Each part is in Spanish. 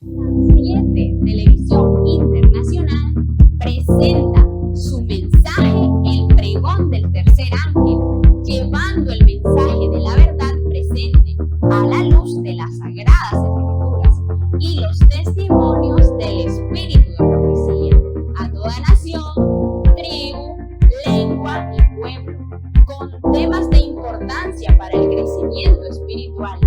7 Televisión Internacional presenta su mensaje, el pregón del tercer ángel, llevando el mensaje de la verdad presente a la luz de las sagradas escrituras y los testimonios del espíritu de profecía a toda nación, tribu, lengua y pueblo, con temas de importancia para el crecimiento espiritual,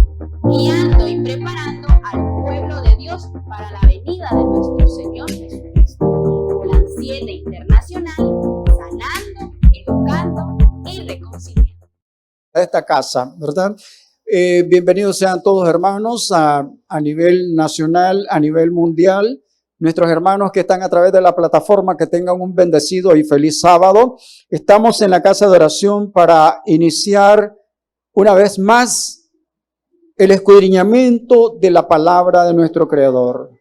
guiando y preparando al pueblo de Dios para la venida de nuestro Señor Jesucristo. Plan 7 Internacional, sanando, educando y reconciliando. Esta casa, ¿verdad? Bienvenidos sean todos hermanos a nivel nacional, a nivel mundial. Nuestros hermanos que están a través de la plataforma, que tengan un bendecido y feliz sábado. Estamos en la casa de oración para iniciar una vez más el escudriñamiento de la palabra de nuestro Creador.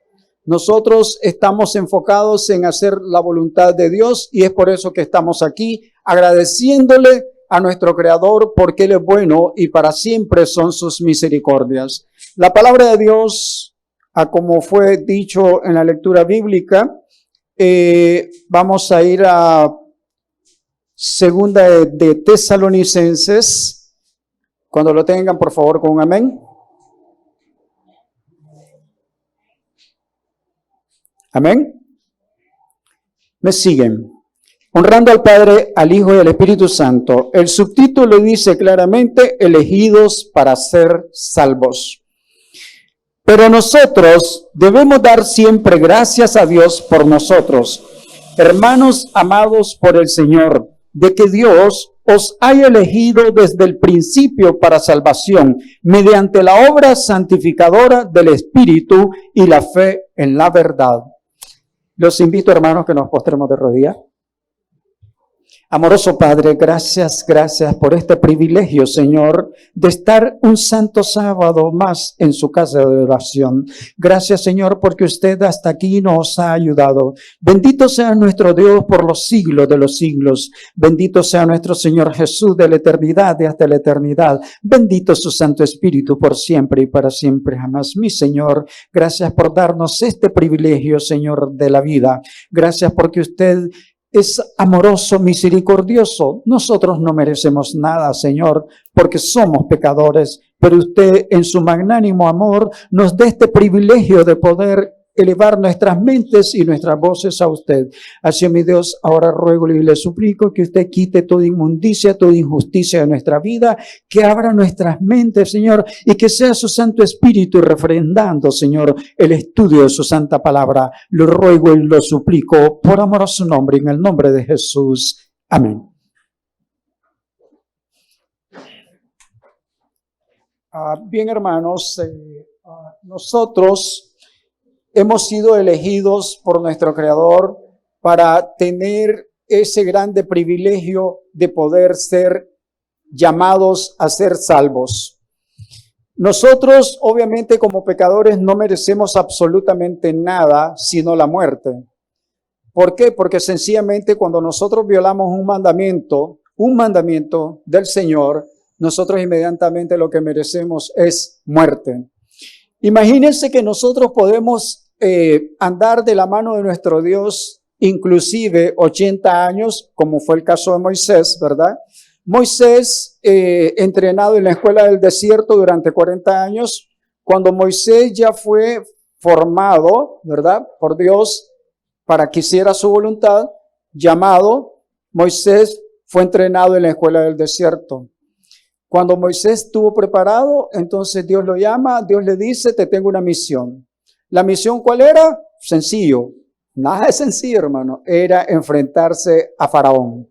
Nosotros estamos enfocados en hacer la voluntad de Dios y es por eso que estamos aquí agradeciéndole a nuestro Creador porque Él es bueno y para siempre son sus misericordias. La palabra de Dios, como fue dicho en la lectura bíblica, vamos a ir a segunda de Tesalonicenses. Cuando lo tengan, por favor, con un amén. Amén. Me siguen. Honrando al Padre, al Hijo y al Espíritu Santo. El subtítulo dice claramente, elegidos para ser salvos. Pero nosotros debemos dar siempre gracias a Dios por nosotros, hermanos amados por el Señor, de que Dios os haya elegido desde el principio para salvación, mediante la obra santificadora del Espíritu y la fe en la verdad. Los invito, hermanos, que nos postremos de rodillas. Amoroso Padre, gracias por este privilegio, Señor, de estar un santo sábado más en su casa de oración. Gracias, Señor, porque usted hasta aquí nos ha ayudado. Bendito sea nuestro Dios por los siglos de los siglos. Bendito sea nuestro Señor Jesús de la eternidad y hasta la eternidad. Bendito su Santo Espíritu por siempre y para siempre jamás. Mi Señor, gracias por darnos este privilegio, Señor, de la vida. Gracias porque usted es amoroso, misericordioso. Nosotros no merecemos nada, Señor, porque somos pecadores, pero usted en su magnánimo amor nos da este privilegio de poder elevar nuestras mentes y nuestras voces a usted. Así, mi Dios, ahora ruego y le suplico que usted quite toda inmundicia, toda injusticia de nuestra vida, que abra nuestras mentes, Señor, y que sea su Santo Espíritu refrendando, Señor, el estudio de su santa palabra. Lo ruego y lo suplico por amor a su nombre, en el nombre de Jesús. Amén. Bien, hermanos, nosotros hemos sido elegidos por nuestro Creador para tener ese grande privilegio de poder ser llamados a ser salvos. Nosotros, obviamente, como pecadores, no merecemos absolutamente nada sino la muerte. ¿Por qué? Porque sencillamente cuando nosotros violamos un mandamiento del Señor, nosotros inmediatamente lo que merecemos es muerte. Imagínense que nosotros podemos andar de la mano de nuestro Dios, inclusive 80 años, como fue el caso de Moisés, ¿verdad? Moisés, entrenado en la escuela del desierto durante 40 años, cuando Moisés ya fue formado, ¿verdad?, por Dios para que hiciera su voluntad, llamado, Moisés fue entrenado en la escuela del desierto. Cuando Moisés estuvo preparado, entonces Dios lo llama, Dios le dice, te tengo una misión. ¿La misión cuál era? Sencillo. Nada de sencillo, hermano. Era enfrentarse a Faraón.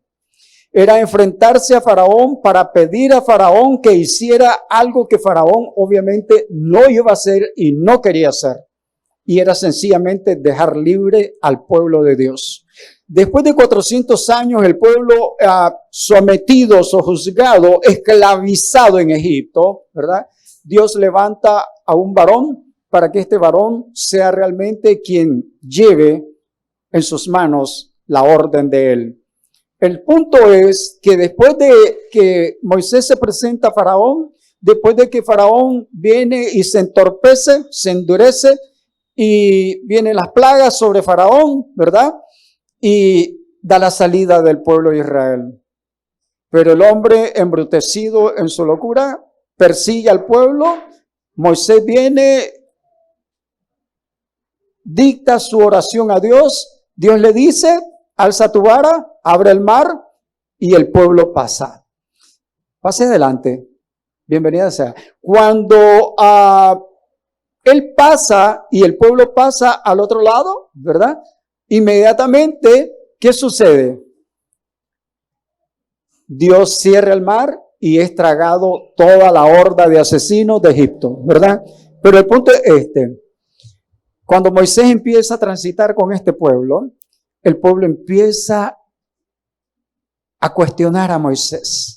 Era enfrentarse a Faraón para pedir a Faraón que hiciera algo que Faraón obviamente no iba a hacer y no quería hacer. Y era sencillamente dejar libre al pueblo de Dios. Después de 400 años, el pueblo sometido, sojuzgado, esclavizado en Egipto, ¿verdad? Dios levanta a un varón para que este varón sea realmente quien lleve en sus manos la orden de él. El punto es que después de que Moisés se presenta a Faraón, después de que Faraón viene y se entorpece, se endurece, y vienen las plagas sobre Faraón, ¿verdad? Y da la salida del pueblo de Israel. Pero el hombre embrutecido en su locura persigue al pueblo. Moisés viene, dicta su oración a Dios. Dios le dice, alza tu vara, abre el mar y el pueblo pasa. Pase adelante. Bienvenida sea. Cuando él pasa y el pueblo pasa al otro lado, ¿verdad? Inmediatamente, ¿qué sucede? Dios cierra el mar y es tragado toda la horda de asesinos de Egipto, ¿verdad? Pero el punto es este. Cuando Moisés empieza a transitar con este pueblo, el pueblo empieza a cuestionar a Moisés.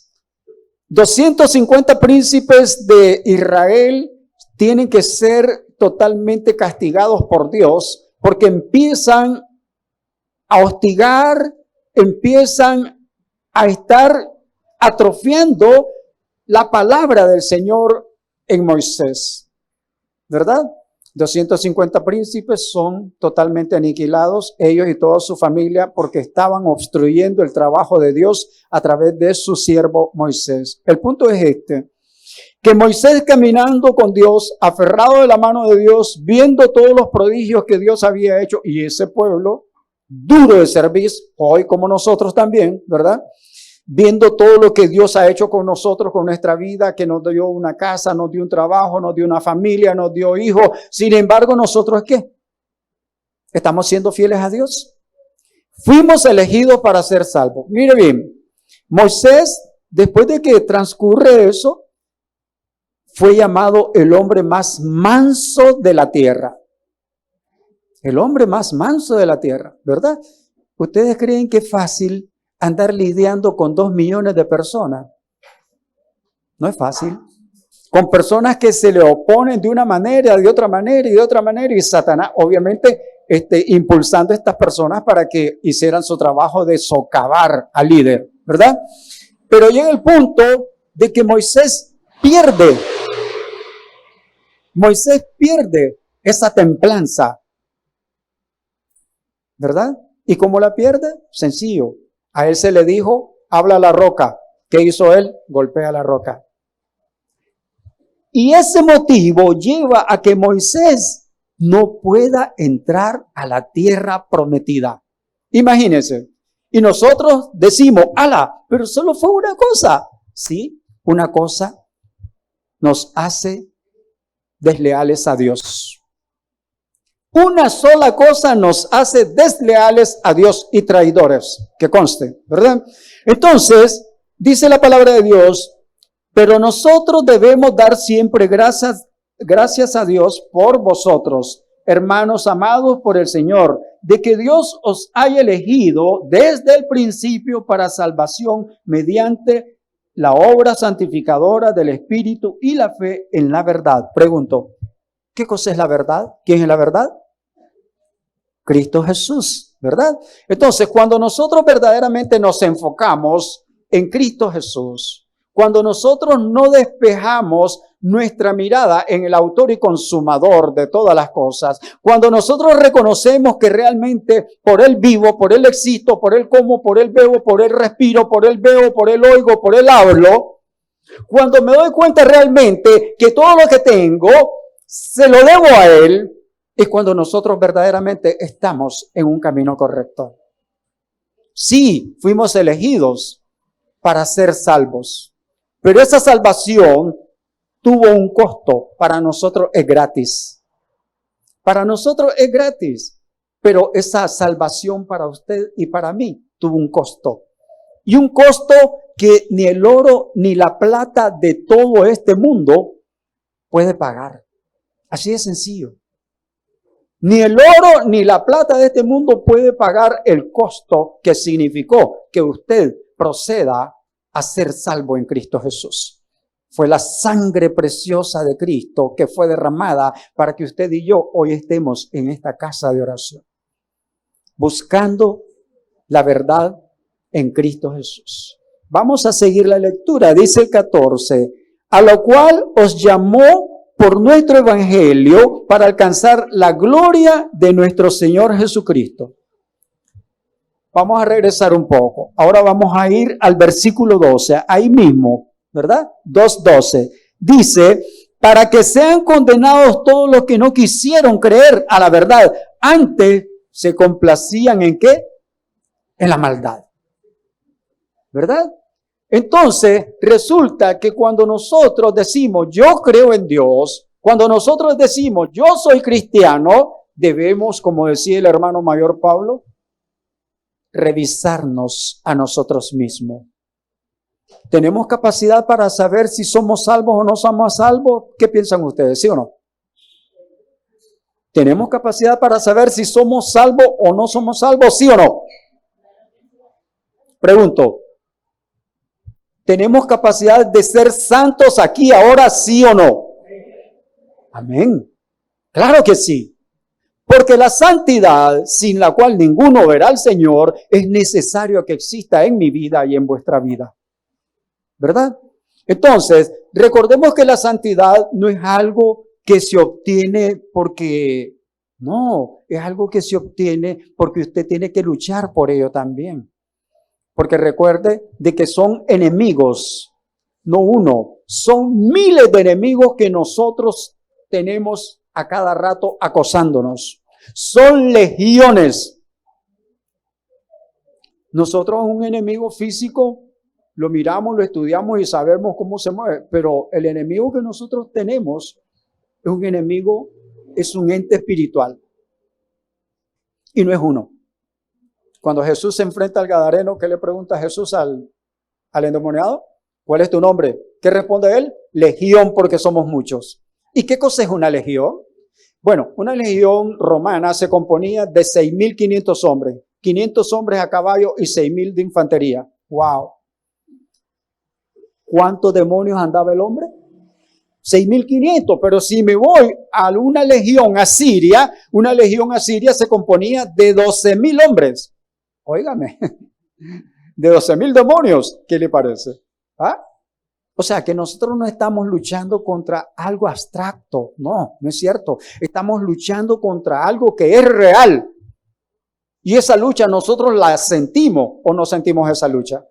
250 príncipes de Israel tienen que ser totalmente castigados por Dios porque empiezan a hostigar, empiezan a estar atrofiando la palabra del Señor en Moisés, ¿verdad? 250 príncipes son totalmente aniquilados, ellos y toda su familia, porque estaban obstruyendo el trabajo de Dios a través de su siervo Moisés. El punto es este, que Moisés caminando con Dios, aferrado de la mano de Dios, viendo todos los prodigios que Dios había hecho, y ese pueblo duro de servir, hoy como nosotros también, ¿verdad? Viendo todo lo que Dios ha hecho con nosotros, con nuestra vida, que nos dio una casa, nos dio un trabajo, nos dio una familia, nos dio hijos. Sin embargo, ¿nosotros qué? ¿Estamos siendo fieles a Dios? Fuimos elegidos para ser salvos. Mire bien, Moisés, después de que transcurre eso, fue llamado el hombre más manso de la tierra. El hombre más manso de la tierra, ¿verdad? ¿Ustedes creen que es fácil andar lidiando con 2 millones de personas? No es fácil. Con personas que se le oponen de una manera, de otra manera y de otra manera. Y Satanás, obviamente, impulsando a estas personas para que hicieran su trabajo de socavar al líder, ¿verdad? Pero llega el punto de que Moisés pierde esa templanza, ¿verdad? ¿Y cómo la pierde? Sencillo. A él se le dijo, habla a la roca. ¿Qué hizo él? Golpea la roca. Y ese motivo lleva a que Moisés no pueda entrar a la tierra prometida. Imagínense. Y nosotros decimos, ala, pero solo fue una cosa. Sí, una cosa nos hace desleales a Dios. Una sola cosa nos hace desleales a Dios y traidores, que conste, ¿verdad? Entonces, dice la palabra de Dios, pero nosotros debemos dar siempre gracias a Dios por vosotros, hermanos amados por el Señor, de que Dios os haya elegido desde el principio para salvación mediante la obra santificadora del Espíritu y la fe en la verdad. Pregunto, ¿qué cosa es la verdad? ¿Quién es la verdad? Cristo Jesús, ¿verdad? Entonces, cuando nosotros verdaderamente nos enfocamos en Cristo Jesús, cuando nosotros no despejamos nuestra mirada en el autor y consumador de todas las cosas, cuando nosotros reconocemos que realmente por Él vivo, por Él existo, por Él como, por Él bebo, por Él respiro, por Él veo, por Él oigo, por Él hablo, cuando me doy cuenta realmente que todo lo que tengo se lo debo a Él, es cuando nosotros verdaderamente estamos en un camino correcto. Sí, fuimos elegidos para ser salvos, pero esa salvación tuvo un costo. Para nosotros es gratis. Para nosotros es gratis, pero esa salvación para usted y para mí tuvo un costo. Y un costo que ni el oro ni la plata de todo este mundo puede pagar. Así de sencillo. Ni el oro ni la plata de este mundo puede pagar el costo que significó que usted proceda a ser salvo en Cristo Jesús. Fue la sangre preciosa de Cristo que fue derramada para que usted y yo hoy estemos en esta casa de oración, buscando la verdad en Cristo Jesús. Vamos a seguir la lectura. Dice el 14, a lo cual os llamó por nuestro evangelio para alcanzar la gloria de nuestro Señor Jesucristo. Vamos a regresar un poco. Ahora vamos a ir al versículo 12, ahí mismo, ¿verdad? 2:12. Dice, para que sean condenados todos los que no quisieron creer a la verdad, antes se complacían ¿en qué? En la maldad. ¿Verdad? Entonces, resulta que cuando nosotros decimos, yo creo en Dios, cuando nosotros decimos, yo soy cristiano, debemos, como decía el hermano mayor Pablo, revisarnos a nosotros mismos. ¿Tenemos capacidad para saber si somos salvos o no somos salvos? ¿Qué piensan ustedes? ¿Sí o no? ¿Tenemos capacidad para saber si somos salvos o no somos salvos? ¿Sí o no? Pregunto, ¿tenemos capacidad de ser santos aquí, ahora, sí o no? Amén. Claro que sí. Porque la santidad, sin la cual ninguno verá al Señor, es necesario que exista en mi vida y en vuestra vida. ¿Verdad? Entonces, recordemos que la santidad no es algo que se obtiene porque, no, es algo que se obtiene porque usted tiene que luchar por ello también. Porque recuerde de que son enemigos, no uno, son miles de enemigos que nosotros tenemos a cada rato acosándonos. Son legiones. Nosotros un enemigo físico lo miramos, lo estudiamos y sabemos cómo se mueve, pero el enemigo que nosotros tenemos es un enemigo, es un ente espiritual y no es uno. Cuando Jesús se enfrenta al gadareno, ¿qué le pregunta Jesús al endemoniado? ¿Cuál es tu nombre? ¿Qué responde él? Legión, porque somos muchos. ¿Y qué cosa es una legión? Bueno, una legión romana se componía de 6.500 hombres, 500 hombres a caballo y 6.000 de infantería. ¡Wow! ¿Cuántos demonios andaba el hombre? 6.500, pero si me voy a una legión asiria se componía de 12.000 hombres. Óigame, de 12.000 demonios, ¿qué le parece? ¿Ah? O sea, que nosotros no estamos luchando contra algo abstracto, no es cierto. Estamos luchando contra algo que es real. Y esa lucha nosotros la sentimos o no sentimos esa lucha.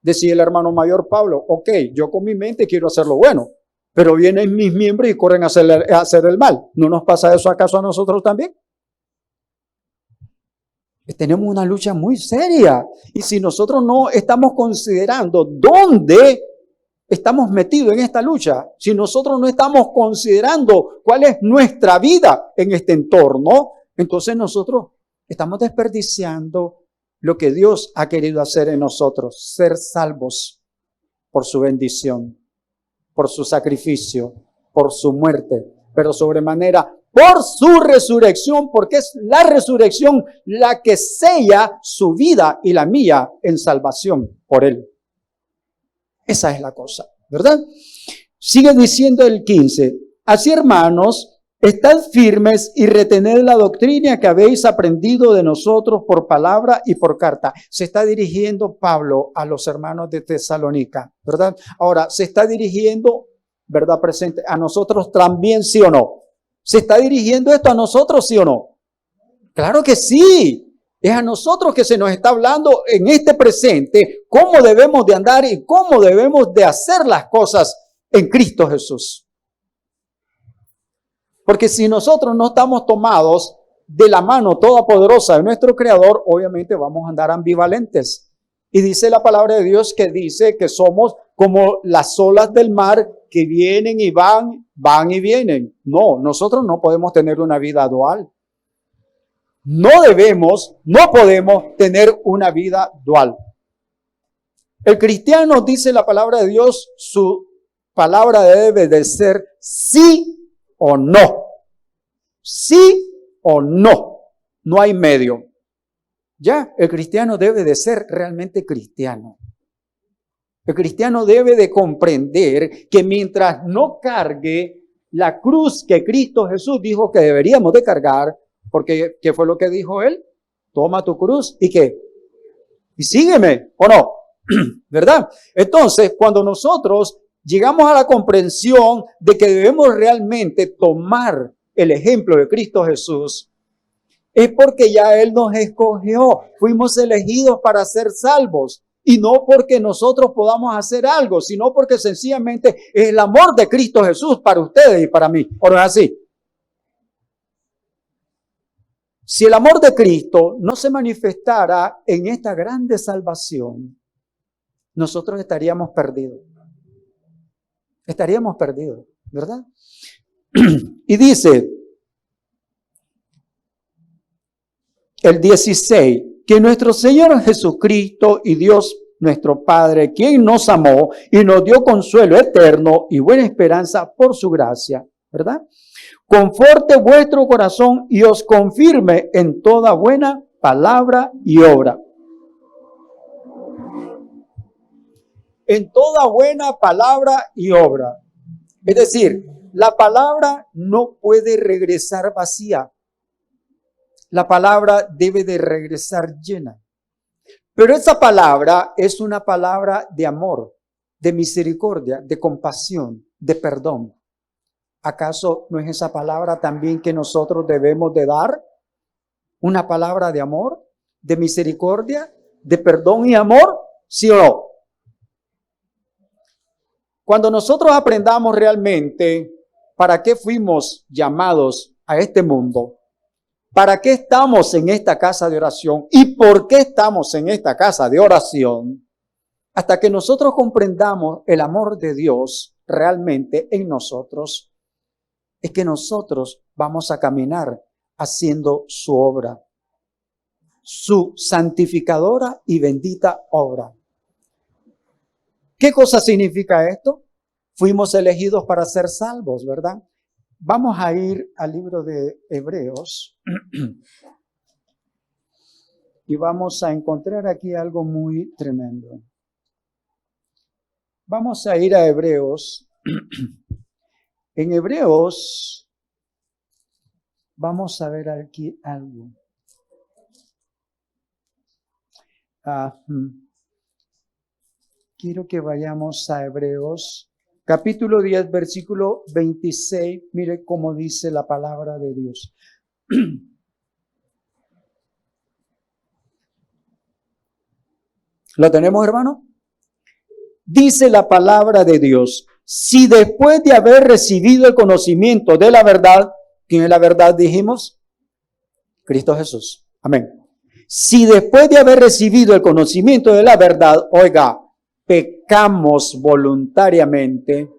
Decía el hermano mayor Pablo, ok, yo con mi mente quiero hacer lo bueno, pero vienen mis miembros y corren a hacer el mal. ¿No nos pasa eso acaso a nosotros también? Tenemos una lucha muy seria. Y si nosotros no estamos considerando dónde estamos metidos en esta lucha, si nosotros no estamos considerando cuál es nuestra vida en este entorno, entonces nosotros estamos desperdiciando lo que Dios ha querido hacer en nosotros, ser salvos por su bendición, por su sacrificio, por su muerte, pero sobremanera por su resurrección, porque es la resurrección la que sella su vida y la mía en salvación por Él. Esa es la cosa, ¿verdad? Sigue diciendo el 15. Así, hermanos, estad firmes y retened la doctrina que habéis aprendido de nosotros por palabra y por carta. Se está dirigiendo Pablo a los hermanos de Tesalónica, ¿verdad? Ahora, se está dirigiendo, ¿verdad? Presente, a nosotros también, ¿sí o no? ¿Se está dirigiendo esto a nosotros, sí o no? Claro que sí. Es a nosotros que se nos está hablando en este presente cómo debemos de andar y cómo debemos de hacer las cosas en Cristo Jesús. Porque si nosotros no estamos tomados de la mano todopoderosa de nuestro Creador, obviamente vamos a andar ambivalentes. Y dice la palabra de Dios que dice que somos como las olas del mar que vienen y van y vienen. No, nosotros no podemos tener una vida dual. No podemos tener una vida dual. El cristiano, dice la palabra de Dios, su palabra debe de ser sí o no. Sí o no. No hay medio. Ya, el cristiano debe de ser realmente cristiano. El cristiano debe de comprender que mientras no cargue la cruz que Cristo Jesús dijo que deberíamos de cargar, porque ¿qué fue lo que dijo él? Toma tu cruz y ¿qué? Y sígueme, ¿o no? ¿Verdad? Entonces, cuando nosotros llegamos a la comprensión de que debemos realmente tomar el ejemplo de Cristo Jesús, es porque ya Él nos escogió, fuimos elegidos para ser salvos, y no porque nosotros podamos hacer algo, sino porque sencillamente es el amor de Cristo Jesús para ustedes y para mí. ¿O no es así? Si el amor de Cristo no se manifestara en esta grande salvación, nosotros estaríamos perdidos. Estaríamos perdidos, ¿verdad? Y dice el 16, que nuestro Señor Jesucristo y Dios nuestro Padre, quien nos amó y nos dio consuelo eterno y buena esperanza por su gracia, ¿verdad? Conforte vuestro corazón y os confirme en toda buena palabra y obra. En toda buena palabra y obra. Es decir, la palabra no puede regresar vacía. La palabra debe de regresar llena. Pero esa palabra es una palabra de amor, de misericordia, de compasión, de perdón. ¿Acaso no es esa palabra también que nosotros debemos de dar? Una palabra de amor, de misericordia, de perdón y amor, ¿sí o no? Cuando nosotros aprendamos realmente para qué fuimos llamados a este mundo, para qué estamos en esta casa de oración y por qué estamos en esta casa de oración, hasta que nosotros comprendamos el amor de Dios realmente en nosotros, es que nosotros vamos a caminar haciendo su obra, su santificadora y bendita obra. ¿Qué cosa significa esto? Fuimos elegidos para ser salvos, ¿verdad? Vamos a ir al libro de Hebreos y vamos a encontrar aquí algo muy tremendo. Vamos a ir a Hebreos. En Hebreos vamos a ver aquí algo. Quiero que vayamos a Hebreos, capítulo 10, versículo 26. Mire cómo dice la palabra de Dios. ¿Lo tenemos, hermano? Dice la palabra de Dios: si después de haber recibido el conocimiento de la verdad, ¿quién es la verdad? Dijimos, Cristo Jesús. Amén. Si después de haber recibido el conocimiento de la verdad, oiga, pecamos voluntariamente,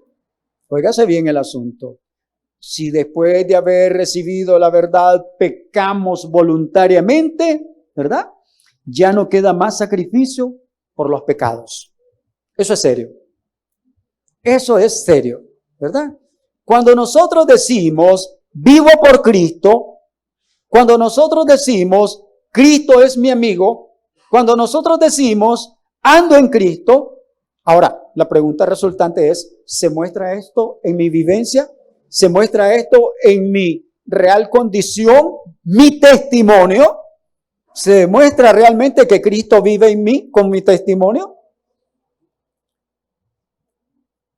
óigase bien el asunto. Si después de haber recibido la verdad, pecamos voluntariamente, ¿verdad? Ya no queda más sacrificio por los pecados. Eso es serio. Eso es serio, ¿verdad? Cuando nosotros decimos, vivo por Cristo, cuando nosotros decimos, Cristo es mi amigo, cuando nosotros decimos, ando en Cristo, ahora, la pregunta resultante es, ¿se muestra esto en mi vivencia? ¿Se muestra esto en mi real condición, mi testimonio? ¿Se demuestra realmente que Cristo vive en mí con mi testimonio?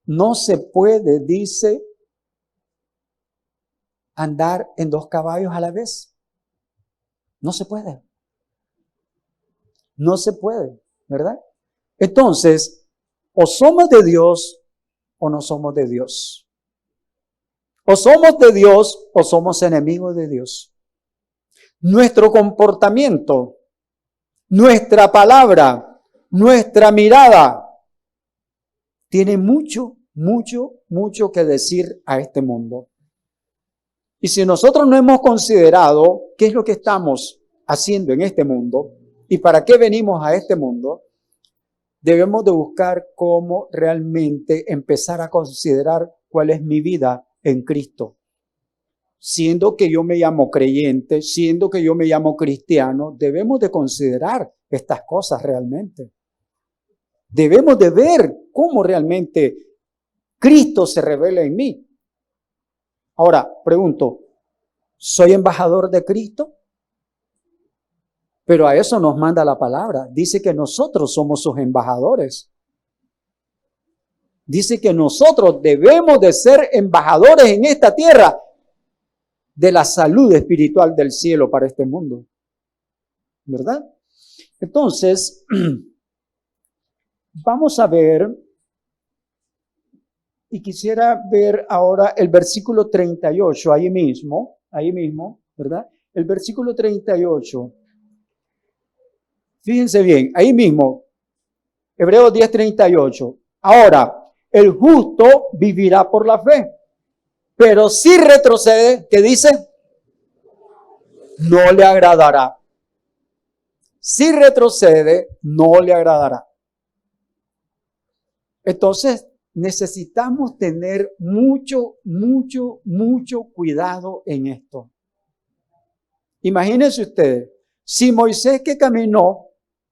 No se puede, dice, andar en 2 caballos a la vez. No se puede. No se puede, ¿verdad? Entonces, o somos de Dios o no somos de Dios. O somos de Dios o somos enemigos de Dios. Nuestro comportamiento, nuestra palabra, nuestra mirada, tiene mucho que decir a este mundo. Y si nosotros no hemos considerado qué es lo que estamos haciendo en este mundo y para qué venimos a este mundo, debemos de buscar cómo realmente empezar a considerar cuál es mi vida en Cristo. Siendo que yo me llamo creyente, siendo que yo me llamo cristiano, debemos de considerar estas cosas realmente. Debemos de ver cómo realmente Cristo se revela en mí. Ahora, pregunto, ¿soy embajador de Cristo? Pero a eso nos manda la palabra. Dice que nosotros somos sus embajadores. Dice que nosotros debemos de ser embajadores en esta tierra de la salud espiritual del cielo para este mundo. ¿Verdad? Entonces, vamos a ver, y quisiera ver ahora el versículo 38, ahí mismo, ¿verdad? El versículo 38. Fíjense bien, ahí mismo, Hebreos 10:38. Ahora, el justo vivirá por la fe, pero si retrocede, ¿qué dice? No le agradará. Si retrocede, no le agradará. Entonces, necesitamos tener mucho cuidado en esto. Imagínense ustedes, si Moisés, que caminó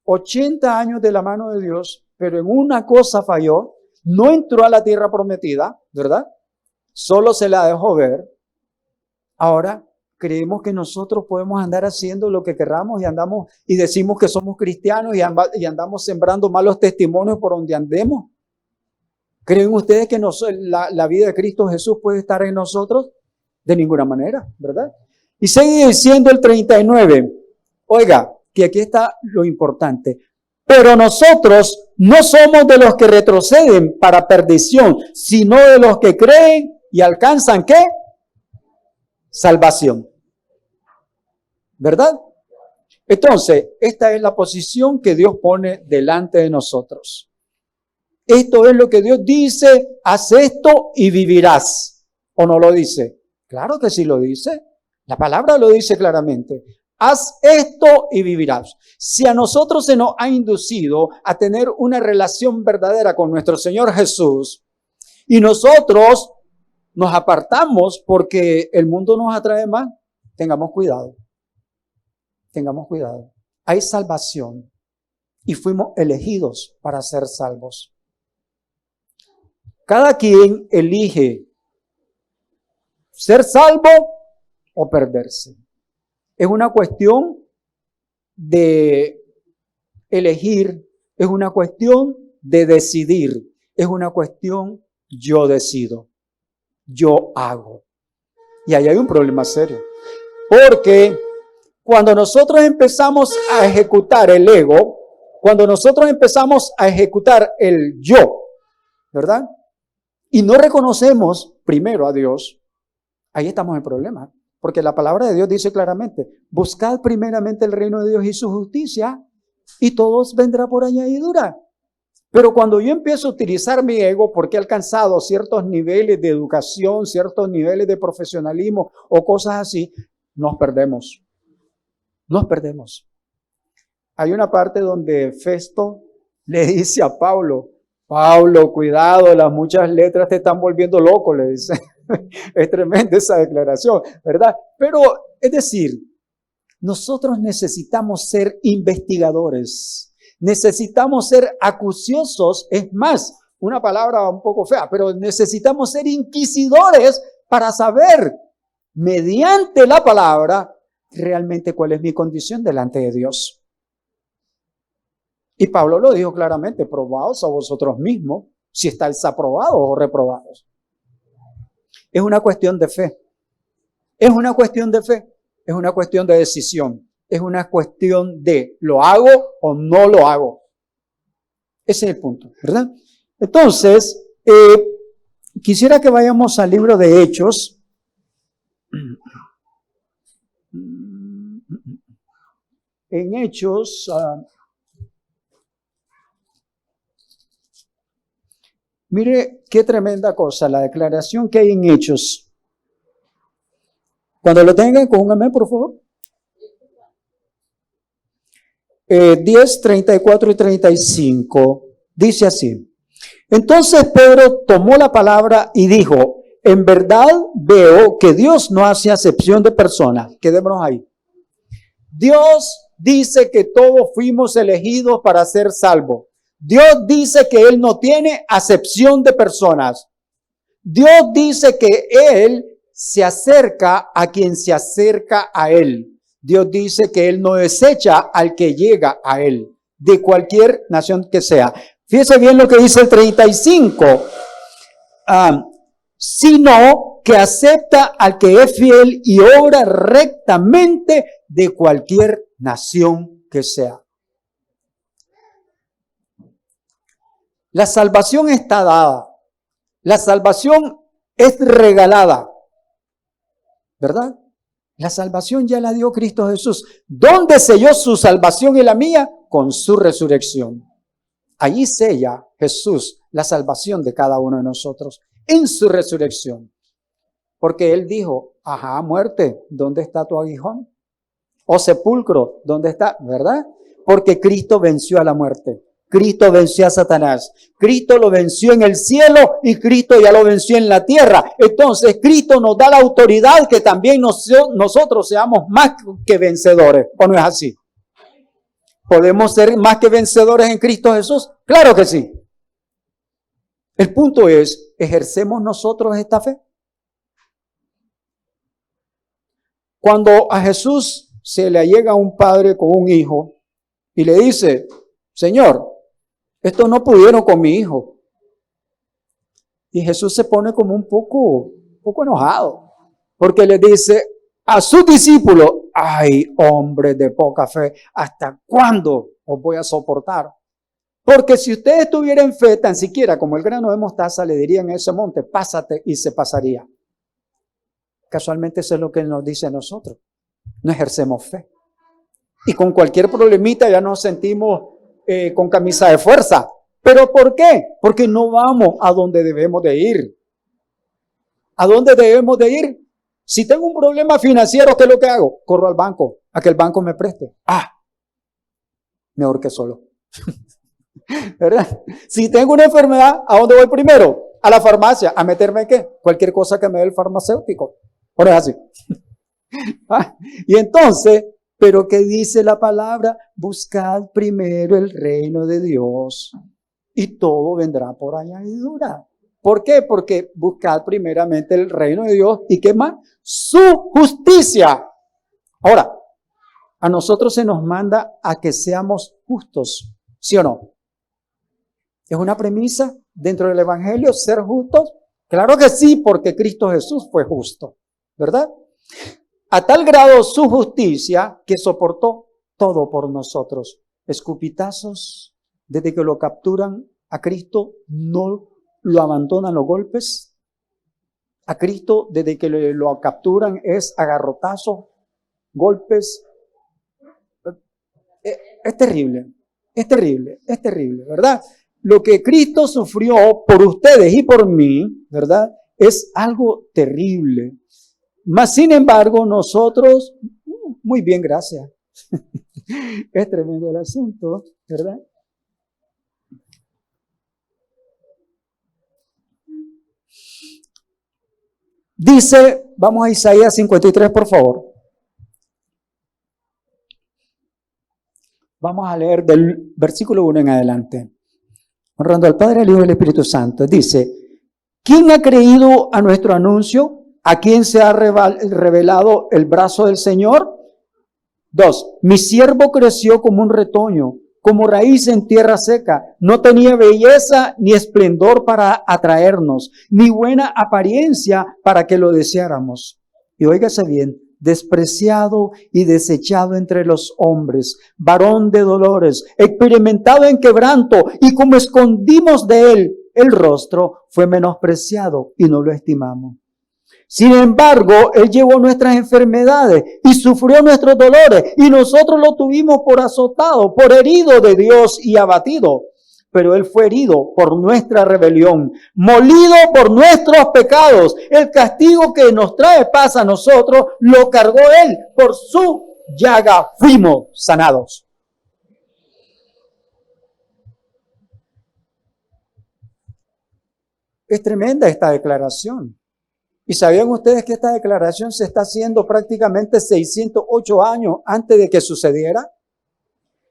80 años de la mano de Dios, pero en una cosa falló, no entró a la tierra prometida, ¿verdad? Solo se la dejó ver. Ahora, creemos que nosotros podemos andar haciendo lo que queramos y decimos que somos cristianos y andamos sembrando malos testimonios por donde andemos. ¿Creen ustedes que la vida de Cristo Jesús puede estar en nosotros? De ninguna manera, ¿verdad? Y sigue diciendo el 39. Oiga, que aquí está lo importante. Pero nosotros no somos de los que retroceden para perdición, sino de los que creen y alcanzan, ¿qué? Salvación. ¿Verdad? Entonces, esta es la posición que Dios pone delante de nosotros. Esto es lo que Dios dice, haz esto y vivirás. ¿O no lo dice? Claro que sí lo dice. La palabra lo dice claramente. Haz esto y vivirás. Si a nosotros se nos ha inducido a tener una relación verdadera con nuestro Señor Jesús y nosotros nos apartamos porque el mundo nos atrae más, tengamos cuidado. Tengamos cuidado. Hay salvación y fuimos elegidos para ser salvos. Cada quien elige ser salvo o perderse. Es una cuestión de elegir, es una cuestión de decidir, es una cuestión yo decido, yo hago. Y ahí hay un problema serio, porque cuando nosotros empezamos a ejecutar el ego, cuando nosotros empezamos a ejecutar el yo, ¿verdad? Y no reconocemos primero a Dios, ahí estamos en problema. Porque la palabra de Dios dice claramente, buscad primeramente el reino de Dios y su justicia, y todo vendrá por añadidura. Pero cuando yo empiezo a utilizar mi ego porque he alcanzado ciertos niveles de educación, ciertos niveles de profesionalismo o cosas así, nos perdemos. Nos perdemos. Hay una parte donde Festo le dice a Pablo, cuidado, las muchas letras te están volviendo loco, le dice. Es tremenda esa declaración, ¿verdad? Pero, es decir, nosotros necesitamos ser investigadores, necesitamos ser acuciosos, es más, una palabra un poco fea, pero necesitamos ser inquisidores para saber, mediante la palabra, realmente cuál es mi condición delante de Dios. Y Pablo lo dijo claramente, probaos a vosotros mismos si estáis aprobados o reprobados. Es una cuestión de fe. Es una cuestión de fe. Es una cuestión de decisión. Es una cuestión de ¿lo hago o no lo hago? Ese es el punto, ¿verdad? Entonces, quisiera que vayamos al libro de Hechos. En Hechos, mire qué tremenda cosa, la declaración que hay en Hechos. Cuando lo tengan, con un amén, por favor. 10, 34 y 35, dice así. Entonces Pedro tomó la palabra y dijo, en verdad veo que Dios no hace acepción de personas. Quedémonos ahí. Dios dice que todos fuimos elegidos para ser salvos. Dios dice que Él no tiene acepción de personas. Dios dice que Él se acerca a quien se acerca a Él. Dios dice que Él no desecha al que llega a Él, de cualquier nación que sea. Fíjese bien lo que dice el 35. sino que acepta al que es fiel y obra rectamente de cualquier nación que sea. La salvación está dada. La salvación es regalada. ¿Verdad? La salvación ya la dio Cristo Jesús. ¿Dónde selló su salvación y la mía? Con su resurrección. Allí sella Jesús la salvación de cada uno de nosotros en su resurrección. Porque Él dijo, ajá, muerte, ¿dónde está tu aguijón? O sepulcro, ¿dónde está? ¿Verdad? Porque Cristo venció a la muerte. Cristo venció a Satanás. Cristo lo venció en el cielo y Cristo ya lo venció en la tierra. Entonces Cristo nos da la autoridad que también nosotros seamos más que vencedores. ¿O no es así? ¿Podemos ser más que vencedores en Cristo Jesús? Claro que sí. El punto es, ¿ejercemos nosotros esta fe? Cuando a Jesús se le llega un padre con un hijo y le dice, Señor, estos no pudieron con mi hijo. Y Jesús se pone como un poco enojado, porque le dice a sus discípulos, ay, hombres de poca fe, ¿hasta cuándo os voy a soportar? Porque si ustedes tuvieran fe, tan siquiera como el grano de mostaza, le dirían a ese monte, pásate, y se pasaría. Casualmente eso es lo que Él nos dice a nosotros. No ejercemos fe. Y con cualquier problemita ya nos sentimos con camisa de fuerza. ¿Pero por qué? Porque no vamos a donde debemos de ir. ¿A dónde debemos de ir? Si tengo un problema financiero, ¿qué es lo que hago? Corro al banco, a que el banco me preste. Mejor que solo. ¿Verdad? Si tengo una enfermedad, ¿a dónde voy primero? A la farmacia. ¿A meterme qué? Cualquier cosa que me dé el farmacéutico. ¿O no es así? Y entonces, ¿pero qué dice la palabra? Buscad primero el reino de Dios y todo vendrá por añadidura. ¿Por qué? Porque buscad primeramente el reino de Dios y ¿qué más? Su justicia. Ahora, a nosotros se nos manda a que seamos justos, ¿sí o no? ¿Es una premisa dentro del Evangelio ser justos? Claro que sí, porque Cristo Jesús fue justo, ¿verdad? A tal grado su justicia que soportó todo por nosotros. Escupitazos, desde que lo capturan a Cristo no lo abandonan los golpes. A Cristo desde que lo capturan es agarrotazos, golpes. Es terrible, ¿verdad? Lo que Cristo sufrió por ustedes y por mí, ¿verdad? Es algo terrible. Mas, sin embargo, nosotros, muy bien, gracias. Es tremendo el asunto, ¿verdad? Dice, vamos a Isaías 53, por favor. Vamos a leer del versículo 1 en adelante. Honrando al Padre, al Hijo y al Espíritu Santo. Dice, ¿quién ha creído a nuestro anuncio? ¿A quién se ha revelado el brazo del Señor? 2. Mi siervo creció como un retoño, como raíz en tierra seca. No tenía belleza ni esplendor para atraernos, ni buena apariencia para que lo deseáramos. Y óigase bien, despreciado y desechado entre los hombres, varón de dolores, experimentado en quebranto, y como escondimos de él el rostro, fue menospreciado y no lo estimamos. Sin embargo, Él llevó nuestras enfermedades y sufrió nuestros dolores, y nosotros lo tuvimos por azotado, por herido de Dios y abatido. Pero Él fue herido por nuestra rebelión, molido por nuestros pecados. El castigo que nos trae paz a nosotros lo cargó Él. Por su llaga fuimos sanados. Es tremenda esta declaración. ¿Y sabían ustedes que esta declaración se está haciendo prácticamente 608 años antes de que sucediera?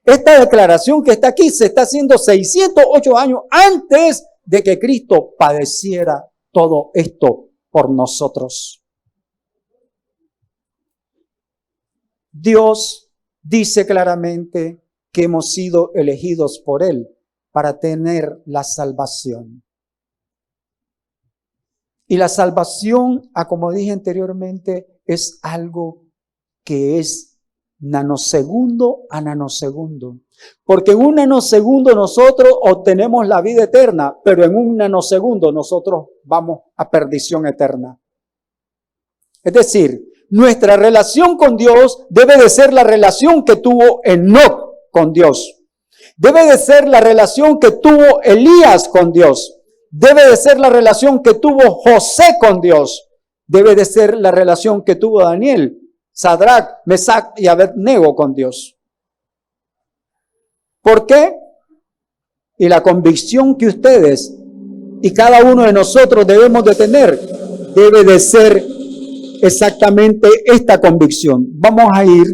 Esta declaración que está aquí se está haciendo 608 años antes de que Cristo padeciera todo esto por nosotros. Dios dice claramente que hemos sido elegidos por Él para tener la salvación. Y la salvación, como dije anteriormente, es algo que es nanosegundo a nanosegundo. Porque en un nanosegundo nosotros obtenemos la vida eterna, pero en un nanosegundo nosotros vamos a perdición eterna. Es decir, nuestra relación con Dios debe de ser la relación que tuvo Enoc con Dios. Debe de ser la relación que tuvo Elías con Dios. Debe de ser la relación que tuvo José con Dios. Debe de ser la relación que tuvo Daniel, Sadrach, Mesach y Abednego con Dios. ¿Por qué? Y la convicción que ustedes y cada uno de nosotros debemos de tener debe de ser exactamente esta convicción. Vamos a ir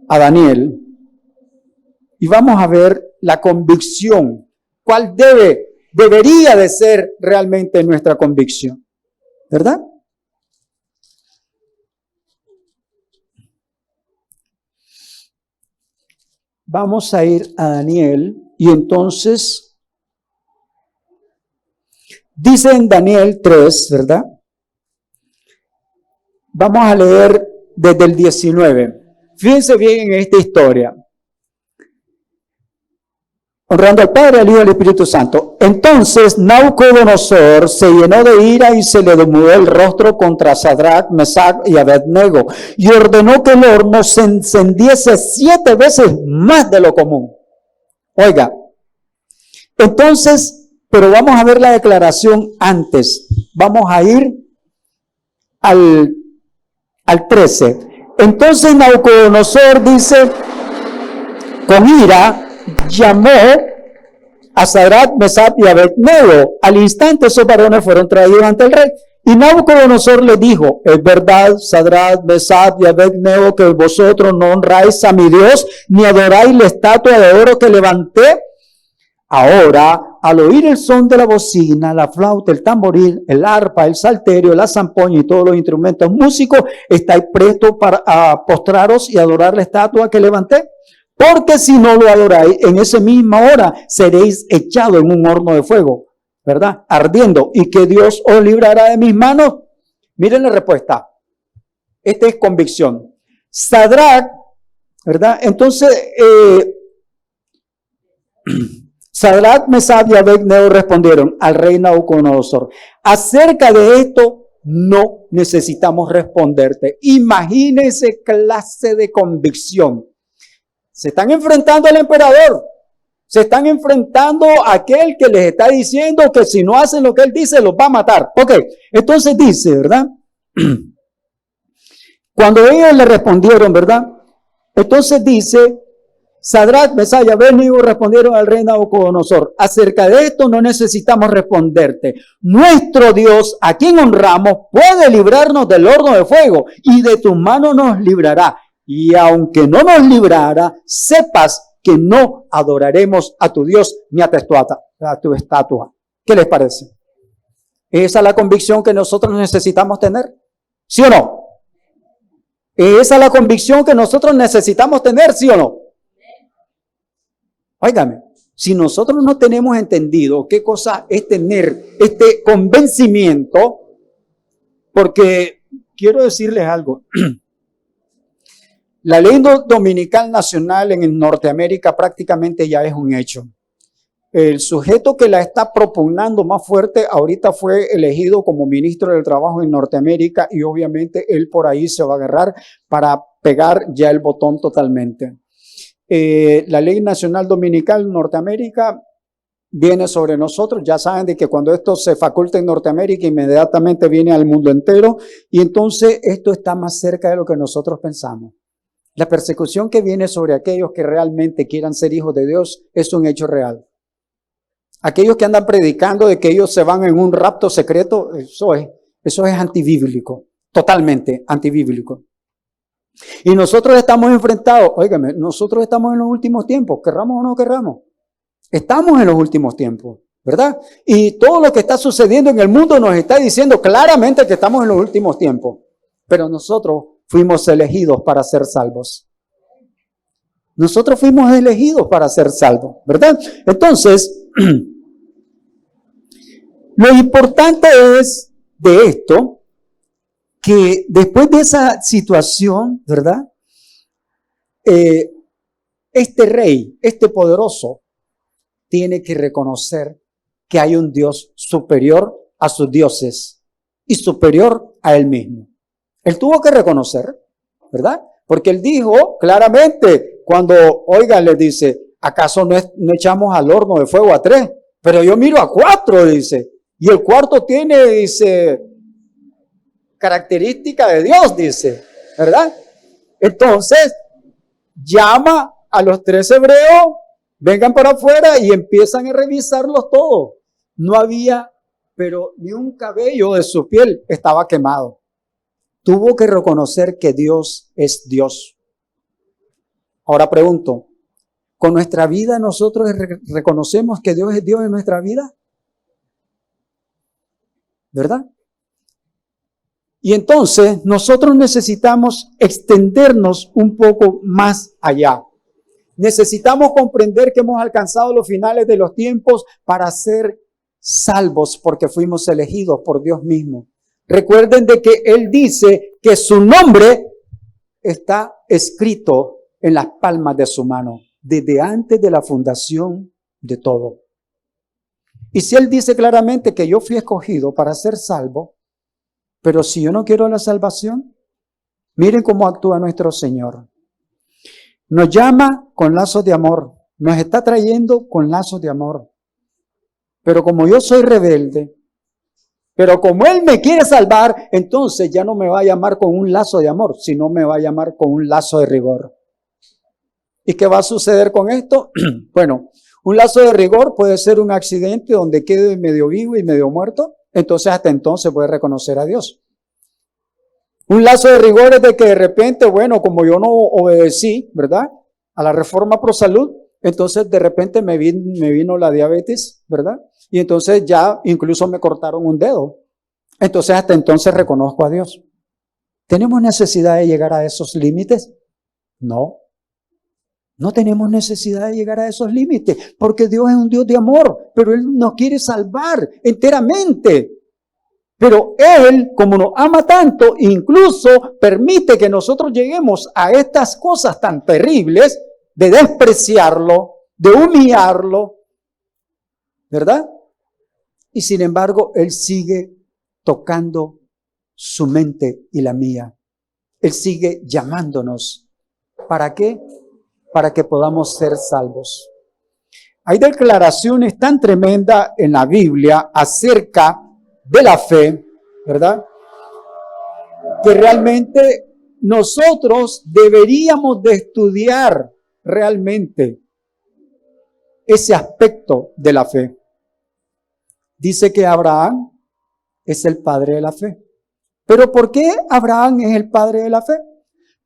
a Daniel y vamos a ver la convicción. ¿Cuál debería de ser realmente nuestra convicción? ¿Verdad? Vamos a ir a Daniel y entonces dice en Daniel 3, ¿verdad? Vamos a leer desde el 19. Fíjense bien en esta historia. Honrando al Padre, al Hijo y al Espíritu Santo. Entonces Nabucodonosor se llenó de ira y se le demudó el rostro contra Sadrach, Mesach y Abednego y ordenó que el horno se encendiese 7 veces más de lo común. Oiga, entonces, pero vamos a ver la declaración antes. Vamos a ir al 13. Entonces Nabucodonosor dice, con ira, llamó a Sadrach, Mesach y Abednego. Al instante esos varones fueron traídos ante el rey. Y Nabucodonosor le dijo, es verdad, Sadrach, Mesach y Abednego, que vosotros no honráis a mi Dios, ni adoráis la estatua de oro que levanté. Ahora, al oír el son de la bocina, la flauta, el tamboril, el arpa, el salterio, la zampoña y todos los instrumentos músicos, estáis prestos para postraros y adorar la estatua que levanté. Porque si no lo adoráis, en esa misma hora seréis echados en un horno de fuego, ¿verdad? Ardiendo. ¿Y que Dios os librará de mis manos? Miren la respuesta. Esta es convicción. Sadrach, ¿verdad? Entonces, Sadrach, Mesach y Abednego respondieron al rey Nabucodonosor: acerca de esto no necesitamos responderte. Imagínense clase de convicción. Se están enfrentando al emperador. Se están enfrentando a aquel que les está diciendo que si no hacen lo que él dice, los va a matar. Ok, entonces dice, ¿verdad? Cuando ellos le respondieron, ¿verdad? Entonces dice, Sadrach, Mesach y Abednego respondieron al rey Nabucodonosor: acerca de esto no necesitamos responderte. Nuestro Dios, a quien honramos, puede librarnos del horno de fuego y de tus manos nos librará. Y aunque no nos librara, sepas que no adoraremos a tu Dios ni a tu estatua. ¿Qué les parece? ¿Esa es la convicción que nosotros necesitamos tener? ¿Sí o no? ¿Esa es la convicción que nosotros necesitamos tener? ¿Sí o no? Óigame, si nosotros no tenemos entendido qué cosa es tener este convencimiento, porque quiero decirles algo. La ley dominical nacional en Norteamérica prácticamente ya es un hecho. El sujeto que la está propugnando más fuerte ahorita fue elegido como ministro del Trabajo en Norteamérica y obviamente él por ahí se va a agarrar para pegar ya el botón totalmente. La ley nacional dominical en Norteamérica viene sobre nosotros. Ya saben de que cuando esto se faculta en Norteamérica inmediatamente viene al mundo entero y entonces esto está más cerca de lo que nosotros pensamos. La persecución que viene sobre aquellos que realmente quieran ser hijos de Dios es un hecho real. Aquellos que andan predicando de que ellos se van en un rapto secreto, eso es antibíblico, totalmente antibíblico. Y nosotros estamos enfrentados, óigame, nosotros estamos en los últimos tiempos, querramos o no querramos. Estamos en los últimos tiempos, ¿verdad? Y todo lo que está sucediendo en el mundo nos está diciendo claramente que estamos en los últimos tiempos. Pero nosotros fuimos elegidos para ser salvos. Nosotros fuimos elegidos para ser salvos, ¿verdad? Entonces, lo importante es de esto, que después de esa situación, ¿verdad? Este rey, este poderoso, tiene que reconocer que hay un Dios superior a sus dioses y superior a él mismo. Él tuvo que reconocer, ¿verdad? Porque él dijo claramente, cuando, oigan, les dice, ¿acaso no echamos al horno de fuego a 3? Pero yo miro a 4, dice. Y el cuarto tiene, dice, característica de Dios, dice, ¿verdad? Entonces, llama a los 3 hebreos, vengan para afuera y empiezan a revisarlos todos. No había, pero ni un cabello de su piel estaba quemado. Tuvo que reconocer que Dios es Dios. Ahora pregunto, ¿con nuestra vida nosotros reconocemos que Dios es Dios en nuestra vida? ¿Verdad? Y entonces nosotros necesitamos extendernos un poco más allá. Necesitamos comprender que hemos alcanzado los finales de los tiempos para ser salvos porque fuimos elegidos por Dios mismo. Recuerden de que Él dice que su nombre está escrito en las palmas de su mano, desde antes de la fundación de todo. Y si Él dice claramente que yo fui escogido para ser salvo, pero si yo no quiero la salvación, miren cómo actúa nuestro Señor. Nos llama con lazos de amor, nos está trayendo con lazos de amor. Pero como yo soy rebelde, pero como Él me quiere salvar, entonces ya no me va a llamar con un lazo de amor, sino me va a llamar con un lazo de rigor. ¿Y qué va a suceder con esto? Bueno, un lazo de rigor puede ser un accidente donde quede medio vivo y medio muerto, entonces hasta entonces puede reconocer a Dios. Un lazo de rigor es de que de repente, bueno, como yo no obedecí, ¿verdad?, a la reforma pro salud, entonces de repente me vino la diabetes, ¿verdad? Y entonces ya incluso me cortaron un dedo. Entonces hasta entonces reconozco a Dios. ¿Tenemos necesidad de llegar a esos límites? No. No tenemos necesidad de llegar a esos límites, porque Dios es un Dios de amor, pero Él nos quiere salvar enteramente. Pero Él, como nos ama tanto, incluso permite que nosotros lleguemos a estas cosas tan terribles de despreciarlo, de humillarlo, ¿verdad? Y sin embargo, Él sigue tocando su mente y la mía. Él sigue llamándonos. ¿Para qué? Para que podamos ser salvos. Hay declaraciones tan tremendas en la Biblia acerca de la fe, ¿verdad?, que realmente nosotros deberíamos de estudiar realmente ese aspecto de la fe. Dice que Abraham es el padre de la fe. ¿Pero por qué Abraham es el padre de la fe?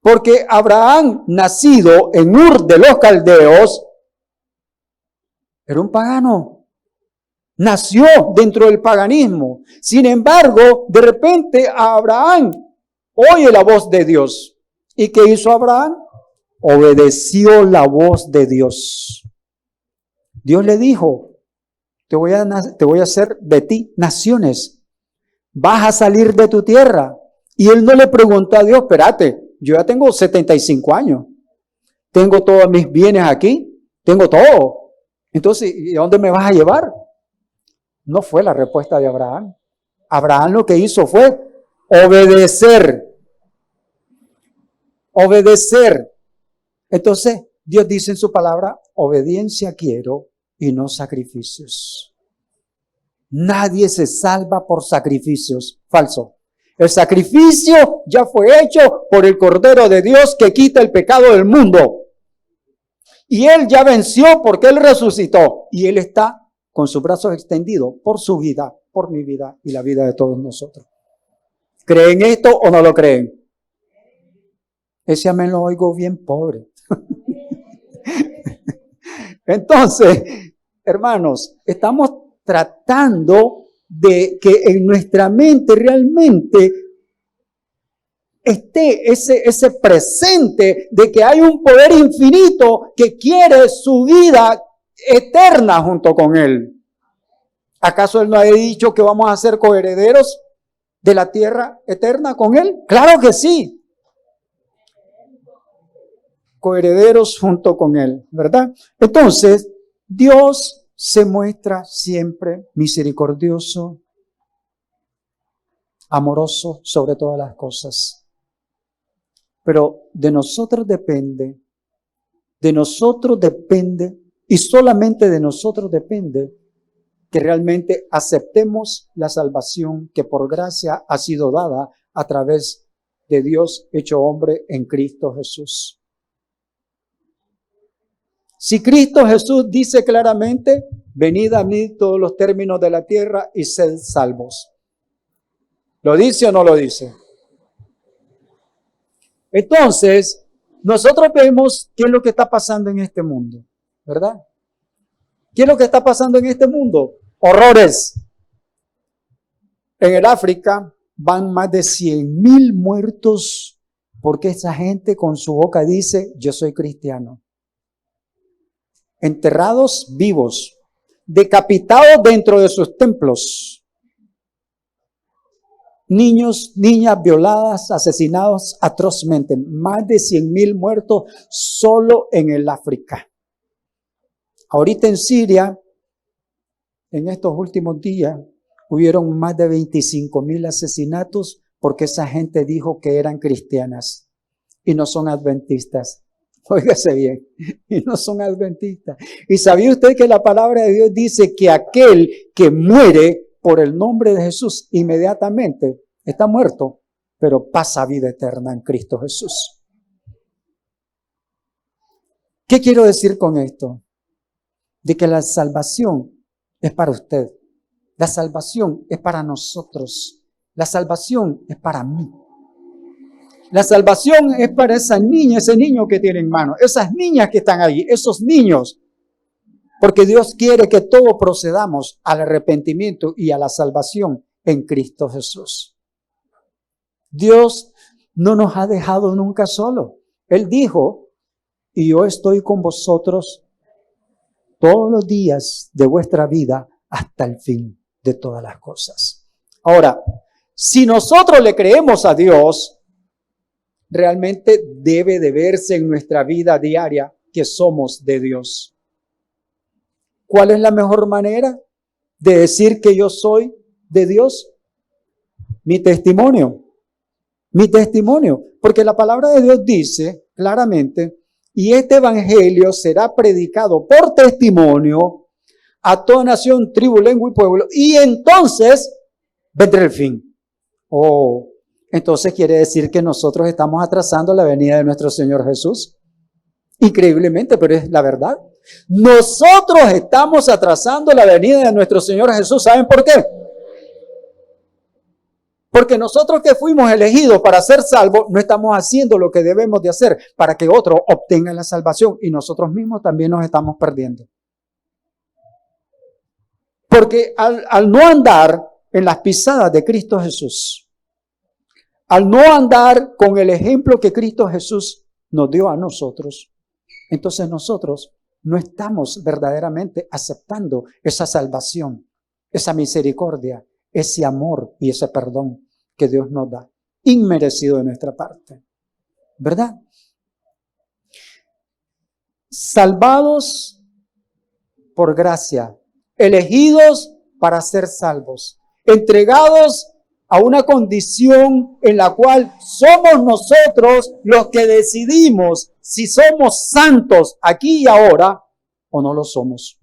Porque Abraham, nacido en Ur de los Caldeos, era un pagano. Nació dentro del paganismo. Sin embargo, de repente Abraham oye la voz de Dios. ¿Y qué hizo Abraham? Obedeció la voz de Dios. Dios le dijo, te voy a hacer de ti naciones. Vas a salir de tu tierra. Y él no le preguntó a Dios, espérate, yo ya tengo 75 años. Tengo todos mis bienes aquí. Tengo todo. Entonces, ¿y a dónde me vas a llevar? No fue la respuesta de Abraham. Abraham lo que hizo fue obedecer. Obedecer. Entonces, Dios dice en su palabra, obediencia quiero y no sacrificios. Nadie se salva por sacrificios. Falso. El sacrificio ya fue hecho por el Cordero de Dios que quita el pecado del mundo. Y Él ya venció porque Él resucitó. Y Él está con sus brazos extendidos por su vida, por mi vida y la vida de todos nosotros. ¿Creen esto o no lo creen? Ese amén lo oigo bien pobre. Entonces, hermanos, estamos tratando de que en nuestra mente realmente esté ese presente de que hay un poder infinito que quiere su vida eterna junto con Él. ¿Acaso Él no ha dicho que vamos a ser coherederos? de la tierra eterna con Él? Claro que sí. Coherederos junto con Él, ¿verdad? Entonces, Dios se muestra siempre misericordioso, amoroso sobre todas las cosas. Pero de nosotros depende, y solamente de nosotros depende que realmente aceptemos la salvación que por gracia ha sido dada a través de Dios hecho hombre en Cristo Jesús. Si Cristo Jesús dice claramente, venid a mí todos los términos de la tierra y sed salvos. ¿Lo dice o no lo dice? Entonces, nosotros vemos qué es lo que está pasando en este mundo, ¿verdad? ¿Qué es lo que está pasando en este mundo? Horrores. En el África van más de 100,000 muertos porque esa gente con su boca dice, yo soy cristiano. Enterrados vivos, decapitados dentro de sus templos. Niños, niñas violadas, asesinados atrozmente. Más de 100,000 muertos solo en el África. Ahorita en Siria, en estos últimos días, hubieron más de 25,000 asesinatos porque esa gente dijo que eran cristianas y no son adventistas. Óigase bien, y no son adventistas. ¿Y sabía usted que la palabra de Dios dice que aquel que muere por el nombre de Jesús inmediatamente está muerto, pero pasa vida eterna en Cristo Jesús? ¿Qué quiero decir con esto? De que la salvación es para usted. La salvación es para nosotros. La salvación es para mí. La salvación es para esa niña, ese niño que tiene en mano, esas niñas que están allí, esos niños. Porque Dios quiere que todos procedamos al arrepentimiento y a la salvación en Cristo Jesús. Dios no nos ha dejado nunca solo. Él dijo, y yo estoy con vosotros todos los días de vuestra vida hasta el fin de todas las cosas. Ahora, si nosotros le creemos a Dios, realmente debe de verse en nuestra vida diaria que somos de Dios. ¿Cuál es la mejor manera de decir que yo soy de Dios? Mi testimonio. Mi testimonio. Porque la palabra de Dios dice claramente, y este evangelio será predicado por testimonio a toda nación, tribu, lengua y pueblo, y entonces vendrá el fin. Oh, entonces quiere decir que nosotros estamos atrasando la venida de nuestro Señor Jesús. Increíblemente, pero es la verdad. Nosotros estamos atrasando la venida de nuestro Señor Jesús. ¿Saben por qué? Porque nosotros que fuimos elegidos para ser salvos, no estamos haciendo lo que debemos de hacer para que otros obtengan la salvación y nosotros mismos también nos estamos perdiendo. Porque al no andar en las pisadas de Cristo Jesús, al no andar con el ejemplo que Cristo Jesús nos dio a nosotros, entonces nosotros no estamos verdaderamente aceptando esa salvación, esa misericordia, ese amor y ese perdón que Dios nos da, inmerecido de nuestra parte, ¿verdad? Salvados por gracia, elegidos para ser salvos, entregados a una condición en la cual somos nosotros los que decidimos si somos santos aquí y ahora o no lo somos.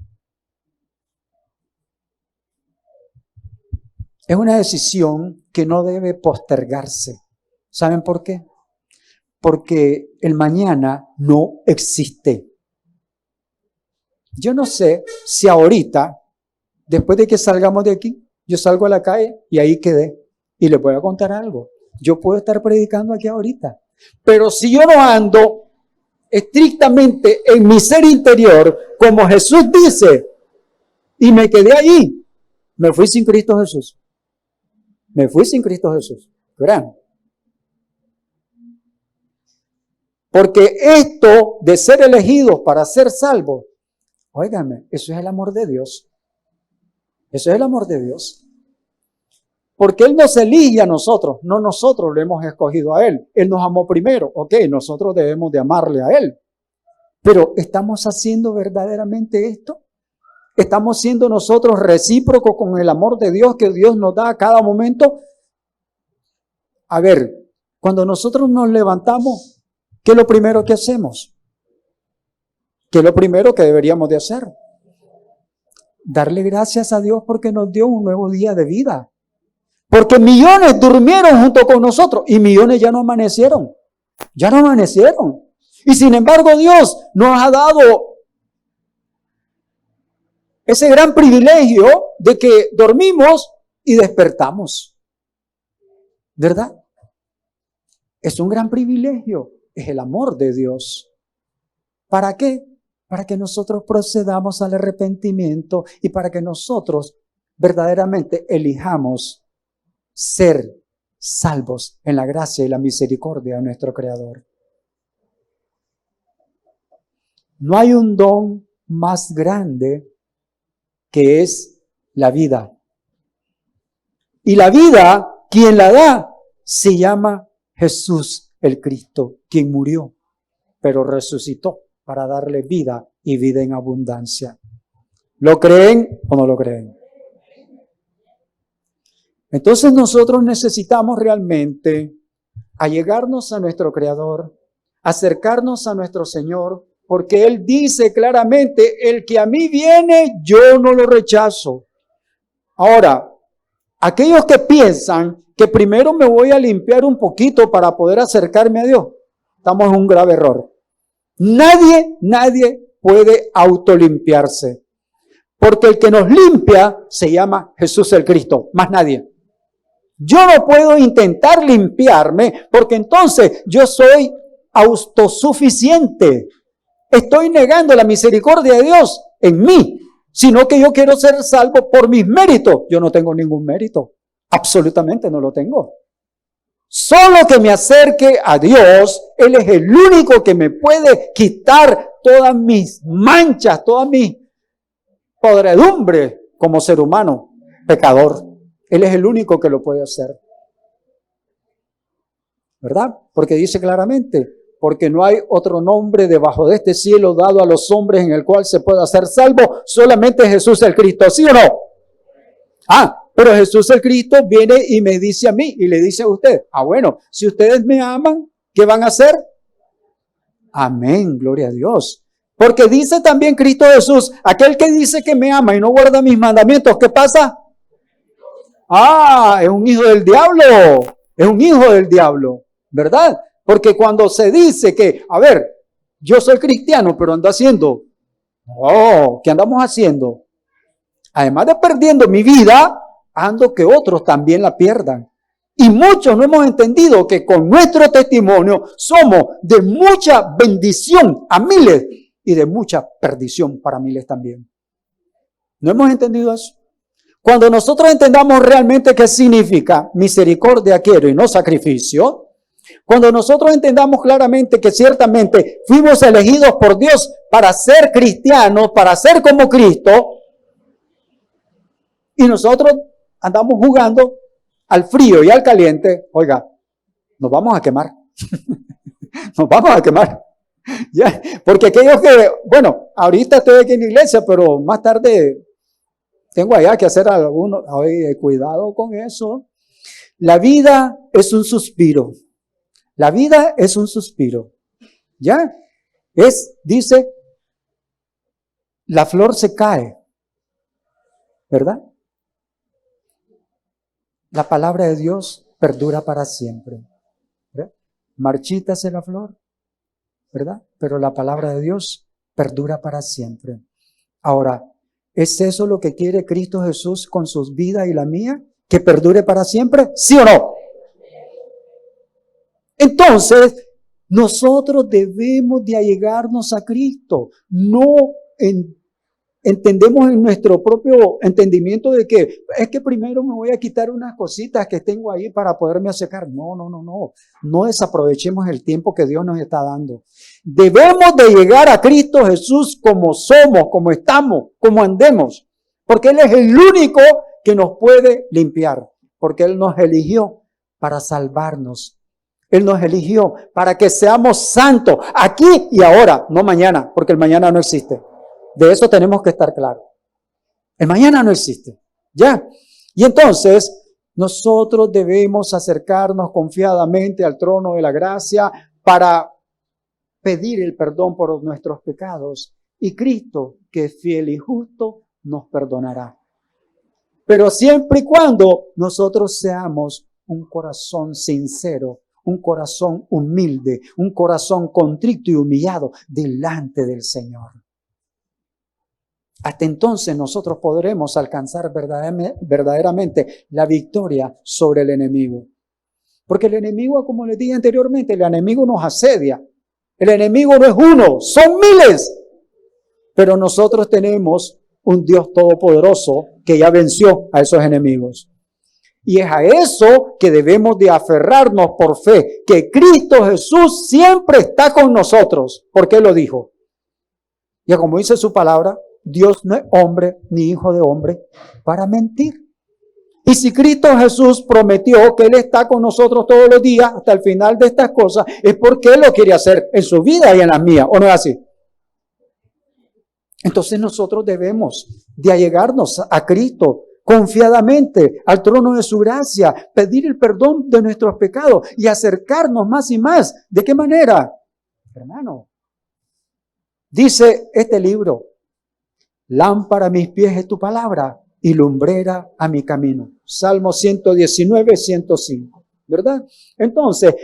Es una decisión que no debe postergarse. ¿Saben por qué? Porque el mañana no existe. Yo no sé si ahorita, después de que salgamos de aquí, yo salgo a la calle y ahí quedé. Y les voy a contar algo. Yo puedo estar predicando aquí ahorita, pero si yo no ando estrictamente en mi ser interior, como Jesús dice, y me quedé allí, me fui sin Cristo Jesús. Me fui sin Cristo Jesús. Verán. Porque esto de ser elegidos para ser salvos, óigame, eso es el amor de Dios. Eso es el amor de Dios. Porque Él nos elige a nosotros, no nosotros lo hemos escogido a Él. Él nos amó primero, ok, nosotros debemos de amarle a Él. Pero ¿estamos haciendo verdaderamente esto? ¿Estamos siendo nosotros recíprocos con el amor de Dios que Dios nos da a cada momento? A ver, cuando nosotros nos levantamos, ¿qué es lo primero que hacemos? ¿Qué es lo primero que deberíamos de hacer? Darle gracias a Dios porque nos dio un nuevo día de vida. Porque millones durmieron junto con nosotros y millones ya no amanecieron. Ya no amanecieron. Y sin embargo Dios nos ha dado ese gran privilegio de que dormimos y despertamos. ¿Verdad? Es un gran privilegio. Es el amor de Dios. ¿Para qué? Para que nosotros procedamos al arrepentimiento y para que nosotros verdaderamente elijamos ser salvos en la gracia y la misericordia de nuestro Creador. No hay un don más grande que es la vida. Y la vida, quien la da, se llama Jesús el Cristo, quien murió, pero resucitó para darle vida y vida en abundancia. ¿Lo creen o no lo creen? Entonces nosotros necesitamos realmente allegarnos a nuestro Creador, acercarnos a nuestro Señor, porque Él dice claramente, el que a mí viene, yo no lo rechazo. Ahora, aquellos que piensan que primero me voy a limpiar un poquito para poder acercarme a Dios, estamos en un grave error. Nadie puede autolimpiarse, porque el que nos limpia se llama Jesús el Cristo, más nadie. Yo no puedo intentar limpiarme porque entonces yo soy autosuficiente. Estoy negando la misericordia de Dios en mí, sino que yo quiero ser salvo por mis méritos. Yo no tengo ningún mérito, absolutamente no lo tengo. Solo que me acerque a Dios, Él es el único que me puede quitar todas mis manchas, todas mis podredumbres como ser humano, pecador. Él es el único que lo puede hacer. ¿Verdad? Porque dice claramente, porque no hay otro nombre debajo de este cielo dado a los hombres en el cual se pueda ser salvo, solamente Jesús el Cristo, ¿sí o no? Pero Jesús el Cristo viene y me dice a mí y le dice a usted, bueno, si ustedes me aman, ¿qué van a hacer? Amén, gloria a Dios. Porque dice también Cristo Jesús, aquel que dice que me ama y no guarda mis mandamientos, ¿qué pasa? Es un hijo del diablo, es un hijo del diablo, ¿verdad? Porque cuando se dice que, yo soy cristiano, pero ando haciendo, ¿qué andamos haciendo? Además de perdiendo mi vida, ando que otros también la pierdan. Y muchos no hemos entendido que con nuestro testimonio somos de mucha bendición a miles y de mucha perdición para miles también. ¿No hemos entendido eso? Cuando nosotros entendamos realmente qué significa misericordia quiero y no sacrificio, cuando nosotros entendamos claramente que ciertamente fuimos elegidos por Dios para ser cristianos, para ser como Cristo, y nosotros andamos jugando al frío y al caliente, oiga, nos vamos a quemar. Nos vamos a quemar. ¿Ya? Porque aquellos que, ahorita estoy aquí en la iglesia, pero más tarde tengo allá que hacer algunos. Cuidado con eso. La vida es un suspiro. La vida es un suspiro. ¿Ya? Dice, la flor se cae. ¿Verdad? La palabra de Dios perdura para siempre. ¿Verdad? Marchítase la flor, ¿verdad? Pero la palabra de Dios perdura para siempre. Ahora, ¿es eso lo que quiere Cristo Jesús con sus vidas y la mía? ¿Que perdure para siempre? ¿Sí o no? Entonces, nosotros debemos de allegarnos a Cristo. No entendemos en nuestro propio entendimiento de que es que primero me voy a quitar unas cositas que tengo ahí para poderme acercar. No. No desaprovechemos el tiempo que Dios nos está dando. Debemos de llegar a Cristo Jesús como somos, como estamos, como andemos. Porque Él es el único que nos puede limpiar. porque Él nos eligió para salvarnos. Él nos eligió para que seamos santos aquí y ahora, no mañana, porque el mañana no existe. De eso tenemos que estar claros. El mañana no existe. ¿Ya? Y entonces, nosotros debemos acercarnos confiadamente al trono de la gracia para pedir el perdón por nuestros pecados. Y Cristo, que es fiel y justo, nos perdonará. Pero siempre y cuando nosotros seamos un corazón sincero, un corazón humilde, un corazón contrito y humillado delante del Señor. Hasta entonces nosotros podremos alcanzar verdaderamente la victoria sobre el enemigo. Porque el enemigo, como les dije anteriormente, el enemigo nos asedia. El enemigo no es uno, son miles. Pero nosotros tenemos un Dios todopoderoso que ya venció a esos enemigos. Y es a eso que debemos de aferrarnos por fe, que Cristo Jesús siempre está con nosotros, porque Él lo dijo. Y como dice su palabra, Dios no es hombre ni hijo de hombre para mentir. Y si Cristo Jesús prometió que Él está con nosotros todos los días hasta el final de estas cosas, es porque Él lo quiere hacer en su vida y en la mía, ¿o no es así? Entonces nosotros debemos de allegarnos a Cristo confiadamente al trono de su gracia, pedir el perdón de nuestros pecados y acercarnos más y más. ¿De qué manera? Hermano, dice este libro, lámpara a mis pies es tu palabra y lumbrera a mi camino. Salmo 119, 105, ¿verdad? Entonces,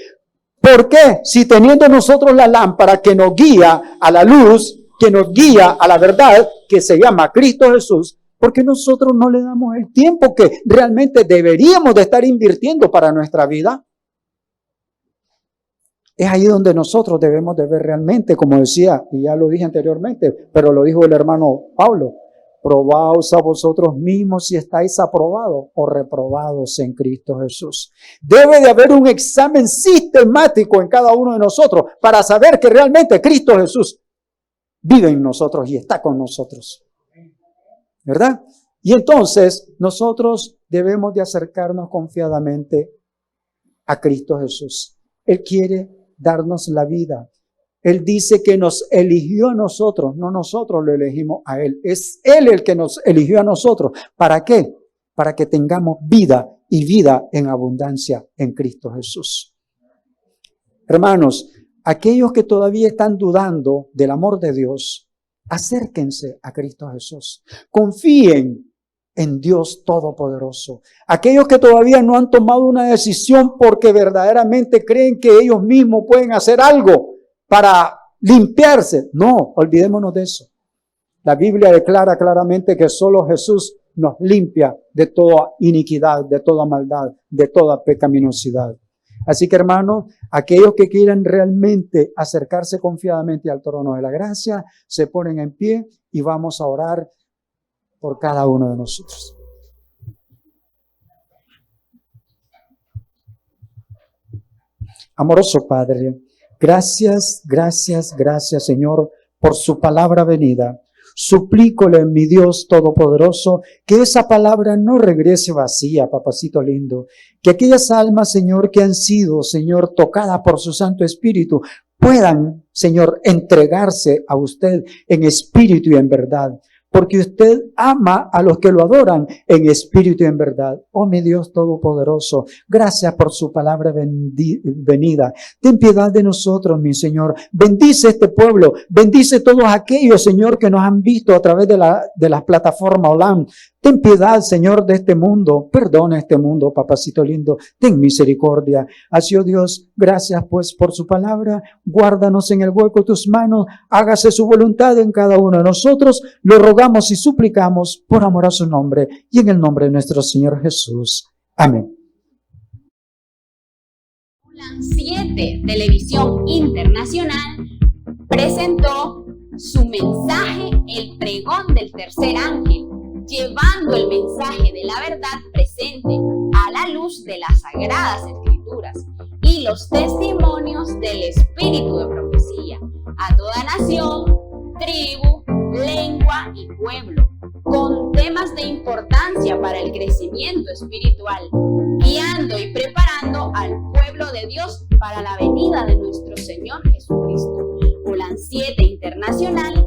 ¿por qué? Si teniendo nosotros la lámpara que nos guía a la luz, que nos guía a la verdad, que se llama Cristo Jesús, ¿por qué nosotros no le damos el tiempo que realmente deberíamos de estar invirtiendo para nuestra vida? Es ahí donde nosotros debemos de ver realmente, como decía, y ya lo dije anteriormente, pero lo dijo el hermano Pablo, probaos a vosotros mismos si estáis aprobados o reprobados en Cristo Jesús. Debe de haber un examen sistemático en cada uno de nosotros para saber que realmente Cristo Jesús vive en nosotros y está con nosotros. ¿Verdad? Y entonces nosotros debemos de acercarnos confiadamente a Cristo Jesús. Él quiere darnos la vida. Él dice que nos eligió a nosotros, no nosotros lo elegimos a Él. Es Él el que nos eligió a nosotros. ¿Para qué? Para que tengamos vida y vida en abundancia en Cristo Jesús. Hermanos, aquellos que todavía están dudando del amor de Dios, acérquense a Cristo Jesús. Confíen en Dios Todopoderoso. Aquellos que todavía no han tomado una decisión porque verdaderamente creen que ellos mismos pueden hacer algo para limpiarse. No, olvidémonos de eso. La Biblia declara claramente que solo Jesús nos limpia de toda iniquidad, de toda maldad, de toda pecaminosidad. Así que, hermanos, aquellos que quieran realmente acercarse confiadamente al trono de la gracia, se ponen en pie y vamos a orar por cada uno de nosotros. Amoroso Padre, gracias, gracias, gracias, Señor, por su palabra venida. Suplícole, mi Dios Todopoderoso, que esa palabra no regrese vacía, papacito lindo. Que aquellas almas, Señor, que han sido, Señor, tocadas por su Santo Espíritu, puedan, Señor, entregarse a usted en espíritu y en verdad. Porque usted ama a los que lo adoran en espíritu y en verdad. Oh, mi Dios Todopoderoso, gracias por su palabra venida. Ten piedad de nosotros, mi Señor. Bendice este pueblo. Bendice todos aquellos, Señor, que nos han visto a través de las plataformas online. Ten piedad, Señor, de este mundo. Perdona este mundo, papacito lindo. Ten misericordia. Así, oh Dios, gracias pues por su palabra. Guárdanos en el hueco de tus manos. Hágase su voluntad en cada uno de nosotros. Lo rogamos y suplicamos por amor a su nombre y en el nombre de nuestro Señor Jesús. Amén. 7 Televisión Internacional presentó su mensaje, el pregón del tercer ángel, llevando el mensaje de la verdad presente a la luz de las sagradas escrituras y los testimonios del espíritu de profecía a toda nación, tribu, lengua y pueblo. con temas de importancia para el crecimiento espiritual, guiando y preparando al pueblo de Dios para la venida de nuestro Señor Jesucristo. Holan 7 Internacional